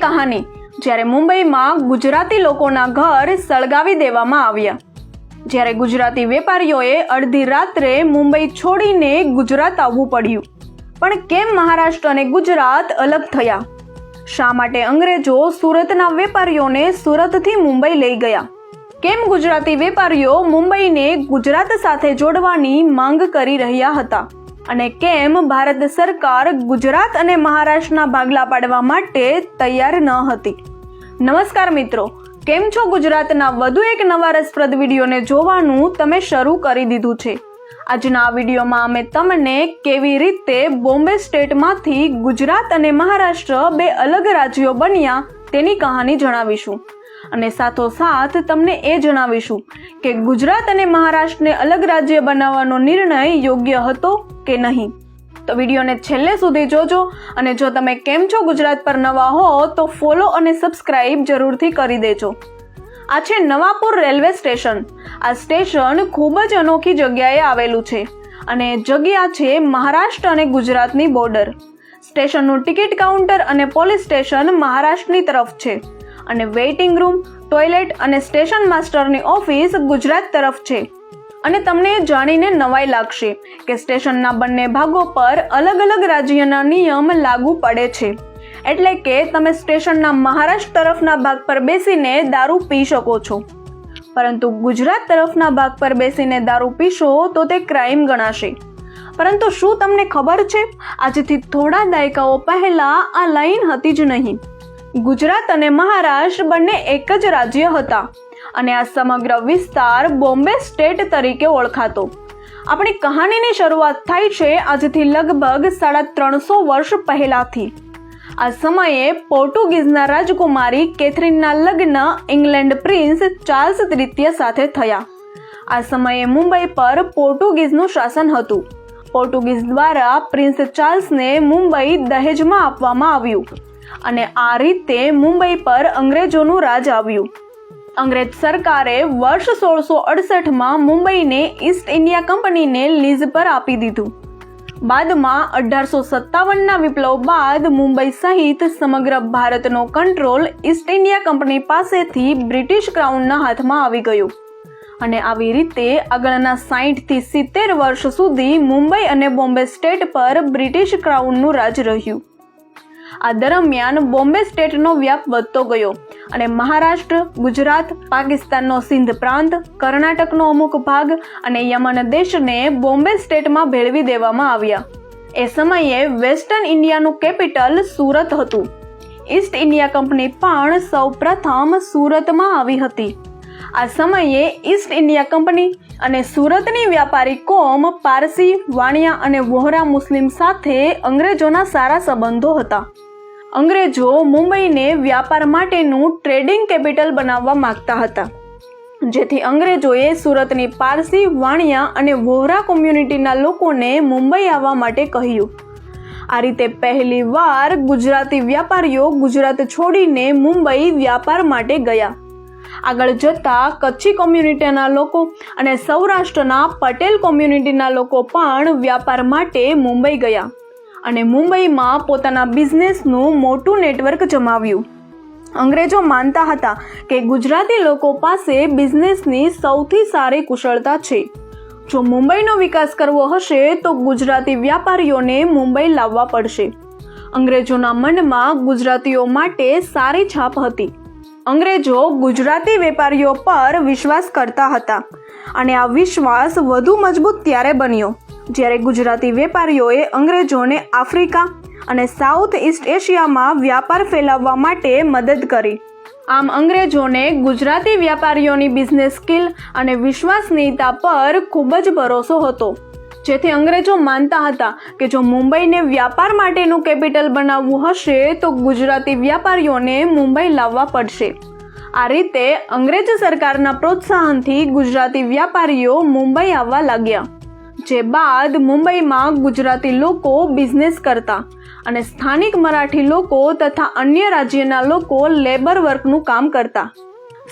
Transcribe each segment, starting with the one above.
કહાની જ્યારે મુંબઈમાં ગુજરાતી લોકોના ઘર સળગાવી દેવામાં આવ્યા. જ્યારે ગુજરાતી વેપારીઓએ અડધી રાત્રે મુંબઈ છોડીને ગુજરાત આવવું પડ્યું. પણ કેમ મહારાષ્ટ્ર અને ગુજરાત અલગ થયા? શા માટે અંગ્રેજો સુરતના વેપારીઓને સુરતથી મુંબઈ લઈ ગયા? કેમ ગુજરાતી વેપારીઓ મુંબઈને ગુજરાત સાથે જોડવાની માંગ કરી રહ્યા હતા? અને કેમ ભારત સરકાર ગુજરાત અને મહારાષ્ટ્રના ભાગલા પાડવા માટે તૈયાર ન હતી? નમસ્કાર મિત્રો, કેમ છો? ગુજરાતના વધુ એક નવા રસપ્રદ વિડીયોને જોવાનું તમે શરૂ કરી દીધું છે. આજના આ વિડીયોમાં અમે તમને કેવી રીતે બોમ્બે સ્ટેટમાંથી ગુજરાત અને મહારાષ્ટ્ર બે અલગ રાજ્યો બન્યા તેની કહાની જણાવીશું. અને સાથોસાથ તમને એ જણાવીશું કે ગુજરાત અને મહારાષ્ટ્રને અલગ રાજ્ય બનાવવાનો નિર્ણય યોગ્ય હતો કે નહીં. તો વિડીયોને છેલ્લે સુધી જોજો. અને જો તમે કેમ છો ગુજરાત પર નવા હો તો ફોલો અને સબસ્ક્રાઇબ જરૂરથી કરી દેજો. આ છે નવાપુર રેલવે સ્ટેશન. આ સ્ટેશન ખૂબ જ અનોખી જગ્યાએ આવેલું છે અને જગ્યા છે મહારાષ્ટ્ર અને ગુજરાતની બોર્ડર. સ્ટેશનનું ટિકિટ કાઉન્ટર અને પોલીસ સ્ટેશન મહારાષ્ટ્રની તરફ છે અને વેઇટિંગ રૂમ, ટોયલેટ અને સ્ટેશન માસ્ટરની ઓફિસ ગુજરાત તરફ છે. અને તમને જાણીને નવાઈ લાગશે કે સ્ટેશનના બંને ભાગો પર અલગ અલગ રાજ્યના નિયમ લાગુ પડે છે. એટલે કે તમે સ્ટેશનના મહારાષ્ટ્ર તરફના ભાગ પર બેસીને દારૂ પી શકો છો, પરંતુ ગુજરાત તરફના ભાગ પર બેસીને દારૂ પીશો તો તે ક્રાઇમ ગણાશે. પરંતુ શું તમને ખબર છે, આજથી થોડા દાયકાઓ પહેલા આ લાઈન હતી જ નહીં. ગુજરાત અને મહારાષ્ટ્ર બંને એક જ રાજ્ય હતા અને આ સમગ્ર વિસ્તાર બોમ્બે સ્ટેટ તરીકે ઓળખાતો. આપણી કહાનીની શરૂઆત થાય છે આજથી લગભગ 350 વર્ષ પહેલાથી. આ સમયે પોર્ટુગીઝના રાજકુમારી કેથરીનના લગ્ન ઇંગ્લેન્ડ પ્રિન્સ ચાર્લ્સ તૃતીય સાથે થયા. આ સમયે મુંબઈ પર પોર્ટુગીઝનું શાસન હતું. પોર્ટુગીઝ દ્વારા પ્રિન્સ ચાર્લ્સને મુંબઈ દહેજમાં આપવામાં આવ્યું અને આ રીતે મુંબઈ પર અંગ્રેજોનું રાજ આવ્યું. અંગ્રેજ સરકારે વર્ષ 1668માં મુંબઈને ઈસ્ટ ઇન્ડિયા કંપનીને લીઝ પર આપી દીધું. બાદમાં 1857ના વિપ્લવ બાદ મુંબઈ સહિત સમગ્ર ભારતનો કંટ્રોલ ઈસ્ટ ઇન્ડિયા કંપની પાસેથી બ્રિટિશ ક્રાઉનના હાથમાં આવી ગયો અને આવી રીતે આગળના 60 થી 70 વર્ષ સુધી મુંબઈ અને બોમ્બે સ્ટેટ પર બ્રિટિશ ક્રાઉનનું રાજ રહ્યું. આ દરમિયાન બોમ્બે સ્ટેટનો વ્યાપ વધતો ગયો અને મહારાષ્ટ્ર, ગુજરાત, પાકિસ્તાનનો સિંધ પ્રાંત, કર્ણાટકનો અમુક ભાગ અને યમન દેશને બોમ્બે સ્ટેટમાં ભેળવી દેવામાં આવ્યા. એ સમયે વેસ્ટર્ન ઇન્ડિયાનું કેપિટલ સુરત હતું. ઈસ્ટ ઇન્ડિયા કંપની પણ સૌપ્રથમ સુરતમાં આવી હતી. આ સમયે ઈસ્ટ ઇન્ડિયા કંપની અને સુરતની વ્યાપારી કોમ પારસી, વાણિયા અને વોહરા મુસ્લિમ સાથે અંગ્રેજોના સારા સંબંધો હતા. અંગ્રેજો મુંબઈને વ્યાપાર માટેનું ટ્રેડિંગ કેપિટલ બનાવવા માંગતા હતા, જેથી અંગ્રેજોએ સુરતની પારસી, વાણિયા અને વોહરા કોમ્યુનિટીના લોકોને મુંબઈ આવવા માટે કહ્યું. આ રીતે પહેલી વાર ગુજરાતી વ્યાપારીઓ ગુજરાત છોડીને મુંબઈ વ્યાપાર માટે ગયા. આગળ જતા કચ્છી કોમ્યુનિટીના લોકો અને સૌરાષ્ટ્રના પટેલ કોમ્યુનિટીના લોકો પણ વ્યાપાર માટે મુંબઈ ગયા અને મુંબઈમાં પોતાના બિઝનેસનું મોટું નેટવર્ક જમાવ્યું. અંગ્રેજો માનતા હતા કે ગુજરાતી લોકો પાસે બિઝનેસની સૌથી સારી કુશળતા છે. જો મુંબઈનો વિકાસ કરવો હશે તો ગુજરાતી વ્યાપારીઓને મુંબઈ લાવવા પડશે. અંગ્રેજોના મનમાં ગુજરાતીઓ માટે સારી છાપ હતી. અંગ્રેજો ગુજરાતી વેપારીઓ પર વિશ્વાસ કરતા હતા અને આ વિશ્વાસ વધુ મજબૂત ત્યારે બન્યો જ્યારે ગુજરાતી વેપારીઓએ અંગ્રેજોને આફ્રિકા અને સાઉથ ઈસ્ટ એશિયામાં વ્યાપાર ફેલાવવા માટે મદદ કરી. આમ અંગ્રેજોને ગુજરાતી વ્યાપારીઓની બિઝનેસ સ્કિલ અને વિશ્વસનીયતા પર ખૂબ જ ભરોસો હતો, જેથી અંગ્રેજો માનતા હતા કે જો મુંબઈને વ્યાપાર માટેનું કેપિટલ બનાવવું હશે તો ગુજરાતી વ્યાપારીઓને મુંબઈ લાવવા પડશે. આ રીતે અંગ્રેજ સરકારના પ્રોત્સાહનથી ગુજરાતી વ્યાપારીઓ મુંબઈ આવવા લાગ્યા, જે બાદ મુંબઈમાં ગુજરાતી લોકો બિઝનેસ કરતા અને સ્થાનિક મરાઠી લોકો તથા અન્ય રાજ્યના લોકો લેબર વર્કનું કામ કરતા.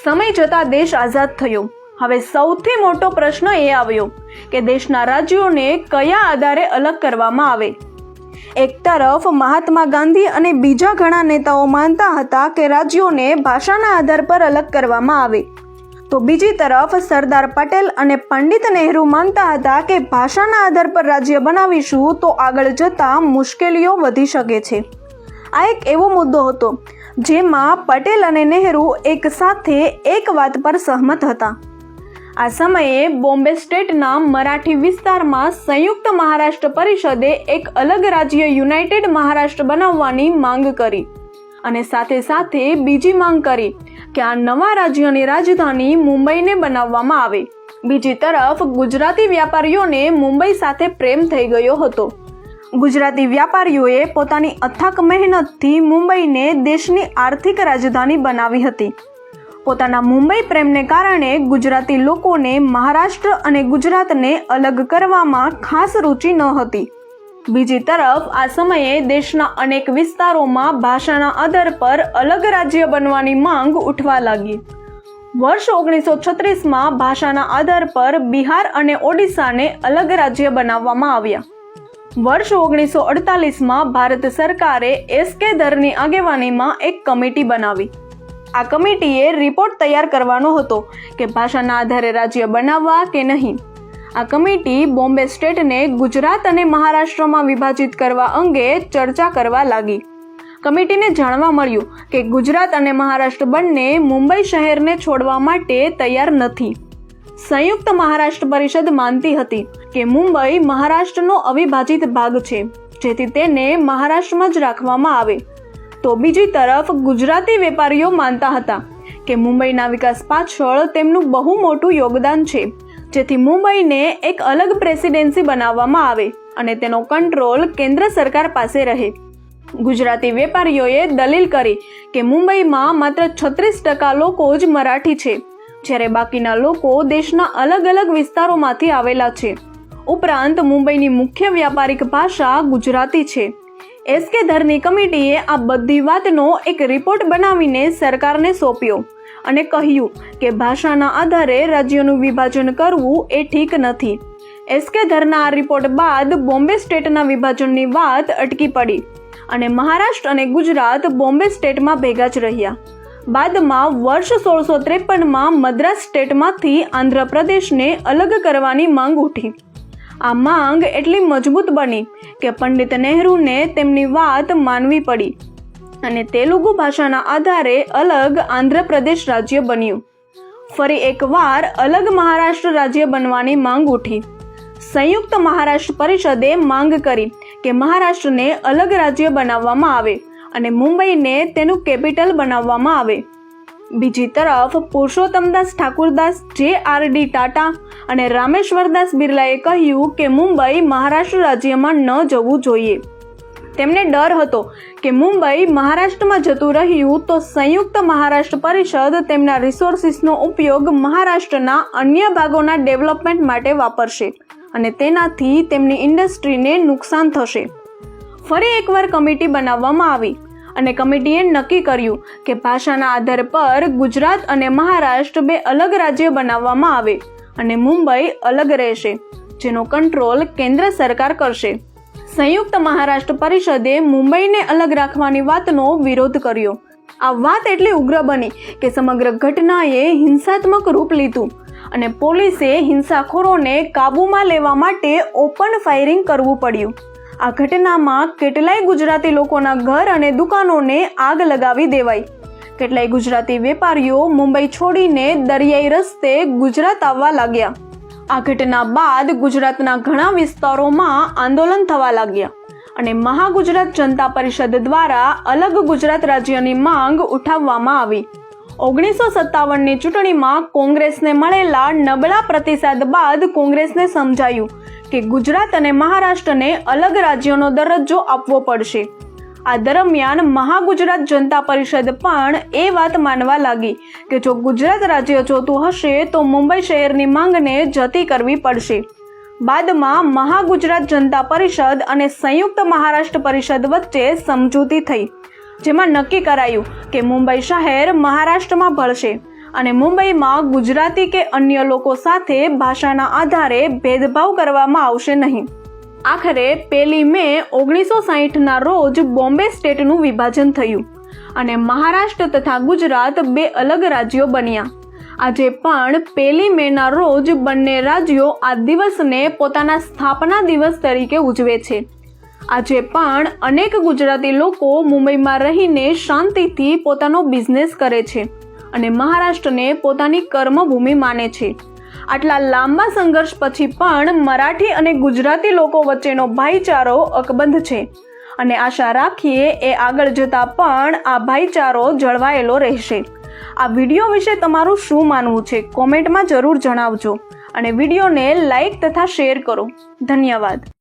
સમય જતાં દેશ આઝાદ થયો. હવે સૌથી મોટો પ્રશ્ન એ આવ્યો કે દેશના રાજ્યોને કયા આધારે અલગ કરવામાં આવે. એક તરફ મહાત્મા ગાંધી અને બીજા ઘણા નેતાઓ માનતા હતા કે રાજ્યોને ભાષાના આધાર પર અલગ કરવામાં આવે, તો બીજી તરફ સરદાર પટેલ અને પંડિત નહેરુ માનતા હતા કે ભાષાના આધાર પર રાજ્ય બનાવીશું તો આગળ જતાં મુશ્કેલીઓ વધી શકે છે. આ એક એવો મુદ્દો હતો જેમાં પટેલ અને નહેરુ એક સાથે એક વાત પર સહમત હતા. આ સમયે બોમ્બે સ્ટેટના મરાઠી વિસ્તારમાં સંયુક્ત મહારાષ્ટ્ર પરિષદે એક અલગ રાજ્ય યુનાઇટેડ મહારાષ્ટ્ર બનાવવાની માંગ કરી અને સાથે સાથે બીજી માંગ કરી કે આ નવા રાજ્યની રાજધાની મુંબઈને બનાવવામાં આવે. બીજી તરફ ગુજરાતી વ્યાપારીઓને મુંબઈ સાથે પ્રેમ થઈ ગયો હતો. ગુજરાતી વ્યાપારીઓએ પોતાની અથાક મહેનતથી મુંબઈને દેશની આર્થિક રાજધાની બનાવી હતી. પોતાના મુંબઈ પ્રેમને કારણે ગુજરાતી લોકોને મહારાષ્ટ્ર અને ગુજરાતને અલગ કરવામાં ખાસ રુચિ ન હતી. બીજી તરફ આ સમયે દેશના અનેક વિસ્તારોમાં ભાષાના આધાર પર અલગ રાજ્ય બનવાની માંગ ઉઠવા લાગી. વર્ષ 1936માં ભાષાના આધાર પર બિહાર અને ઓડિશાને અલગ રાજ્ય બનાવવામાં આવ્યા. વર્ષ 1948માં ભારત સરકારે એસ.કે. ધરની આગેવાનીમાં એક કમિટી બનાવી. આ કમિટીએ રિપોર્ટ તૈયાર કરવાનો હતો કે ભાષાના આધારે રાજ્ય બનાવવા કે નહીં. આ કમિટી બોમ્બે સ્ટેટને ગુજરાત અને મહારાષ્ટ્રમાં વિભાજિત કરવા અંગે ચર્ચા કરવા લાગી. કમિટીને જાણવા મળ્યું કે ગુજરાત અને મહારાષ્ટ્ર બંને મુંબઈ શહેરને છોડવા માટે તૈયાર નથી. સંયુક્ત મહારાષ્ટ્ર પરિષદ માનતી હતી કે મુંબઈ મહારાષ્ટ્રનો અવિભાજિત ભાગ છે, જેથી તેને મહારાષ્ટ્રમાં જ રાખવામાં આવે. તો બીજી તરફ ગુજરાતી વેપારીઓ માનતા હતા કે મુંબઈના વિકાસ પાછળ તેમનું બહુ મોટું યોગદાન છે, જેથી મુંબઈને એક અલગ પ્રેસિડેન્સી બનાવવામાં આવે અને તેનો કંટ્રોલ કેન્દ્ર સરકાર પાસે રહે. ગુજરાતી વેપારીઓએ દલીલ કરી કે મુંબઈમાં માત્ર 36% લોકો જ મરાઠી છે, જ્યારે બાકીના લોકો દેશના અલગ અલગ વિસ્તારોમાંથી આવેલા છે. ઉપરાંત મુંબઈની મુખ્ય વ્યાપારિક ભાષા ગુજરાતી છે. એસ.કે. ધરની કમિટીએ આ બધી વાતનો એક રિપોર્ટ બનાવીને સરકારને સોંપ્યો અને કહ્યું કે ભાષાના આધારે રાજ્યોનું વિભાજન કરવું એ ઠીક નથી. એસ.કે. ધરના આ રિપોર્ટ બાદ બોમ્બે સ્ટેટના વિભાજનની વાત અટકી પડી અને મહારાષ્ટ્ર અને ગુજરાત બોમ્બે સ્ટેટમાં ભેગા જ રહ્યા. બાદમાં વર્ષ 1653માં મદ્રાસ સ્ટેટમાંથી આંધ્રપ્રદેશને અલગ કરવાની માંગ ઉઠી. આ માંગ એટલી મજબૂત બની કે પંડિત નહેરુને તેમની વાત માનવી પડી અને તેલુગુ ભાષાના આધારે અલગ આંધ્રપ્રદેશ રાજ્ય બન્યું. ફરી એકવાર અલગ મહારાષ્ટ્ર રાજ્ય બનવાની માંગ ઉઠી. સંયુક્ત મહારાષ્ટ્ર પરિષદે માંગ કરી કે મહારાષ્ટ્રને અલગ રાજ્ય બનાવવામાં આવે અને મુંબઈને તેનું કેપિટલ બનાવવામાં આવે. બીજી તરફ પુરુષોત્તમદાસ ઠાકુરદાસ, જે.આર.ડી. ટાટા અને રામેશ્વરદાસ બિરલાએ કહ્યું કે મુંબઈ મહારાષ્ટ્ર રાજ્યમાં ન જવું જોઈએ. તેમને ડર હતો કે મુંબઈ મહારાષ્ટ્રમાં જતું રહ્યું તો સંયુક્ત મહારાષ્ટ્ર પરિષદ તેમના રિસોર્સિસનો ઉપયોગ મહારાષ્ટ્રના અન્ય ભાગોના ડેવલપમેન્ટ માટે વાપરશે અને તેનાથી તેમની ઇન્ડસ્ટ્રીને નુકસાન થશે. ફરી એકવાર કમિટી બનાવવામાં આવી અને કમિટીએ નક્કી કર્યું કે ભાષાના આધાર પર ગુજરાત અને મહારાષ્ટ્ર બે અલગ રાજ્ય બનાવવામાં આવે અને મુંબઈ અલગ રહેશે, જેનો કંટ્રોલ કેન્દ્ર સરકાર કરશે. સંયુક્ત મહારાષ્ટ્ર પરિષદે મુંબઈને અલગ રાખવાની વાતનો વિરોધ કર્યો. આ વાત એટલી ઉગ્ર બની કે સમગ્ર ઘટનાએ હિંસાત્મક રૂપ લીધું અને પોલીસે હિંસાખોરોને કાબૂમાં લેવા માટે ઓપન ફાયરિંગ કરવું પડ્યું. આ ઘટનામાં કેટલાય ગુજરાતી લોકોના ઘર અને દુકાનોને આગ લગાવી દેવાઈ. કેટલાય ગુજરાતી વેપારીઓ મુંબઈ છોડીને દરિયાઈ રસ્તે ગુજરાત આવવા લાગ્યા. આ ઘટના બાદ ગુજરાતના ઘણા વિસ્તારોમાં આંદોલન થવા લાગ્યા અને મહાગુજરાત જનતા પરિષદ દ્વારા અલગ ગુજરાત રાજ્યની માંગ ઉઠાવવામાં આવી. 1957ની ચૂંટણીમાં કોંગ્રેસને મળેલા નબળા પ્રતિસાદ બાદ કોંગ્રેસને સમજાયું કે ગુજરાત અને મહારાષ્ટ્રને અલગ રાજ્યોનો દરજ્જો આપવો પડશે. આ દરમિયાન મહાગુજરાત જનતા પરિષદ પણ એ વાત માનવા લાગી કે જો ગુજરાત રાજ્ય જોતું હશે તો મુંબઈ શહેરની માંગને જતી કરવી પડશે. બાદમાં મહાગુજરાત જનતા પરિષદ અને સંયુક્ત મહારાષ્ટ્ર પરિષદ વચ્ચે સમજૂતી થઈ, જેમાં નક્કી કરાયું કે મુંબઈ શહેર મહારાષ્ટ્રમાં ભળશે અને મુંબઈમાં ગુજરાતી કે અન્ય લોકો સાથે ભાષાના આધારે ભેદભાવ કરવામાં આવશે નહીં. આખરે 1 મે 1960ના રોજ બોમ્બે સ્ટેટનું વિભાજન થયું અને મહારાષ્ટ્ર તથા ગુજરાત 2 અલગ રાજ્યો બન્યા. આજે પણ 1 મેના રોજ બંને રાજ્યો આ દિવસને પોતાના સ્થાપના દિવસ તરીકે ઉજવે છે. આજે પણ અનેક ગુજરાતી લોકો મુંબઈમાં રહીને શાંતિથી પોતાનો બિઝનેસ કરે છે અને મહારાષ્ટ્રને પોતાની કર્મભૂમિ માને છે. આટલા લાંબા સંઘર્ષ પછી પણ મરાઠી અને ગુજરાતી લોકો વચ્ચેનો ભાઈચારો અકબંધ છે અને આશા રાખીએ એ આગળ જતાં પણ આ ભાઈચારો જળવાયેલો રહેશે. આ વિડીયો વિશે તમારું શું માનવું છે કોમેન્ટમાં જરૂર જણાવજો અને વિડીયોને લાઈક તથા શેર કરો. ધન્યવાદ.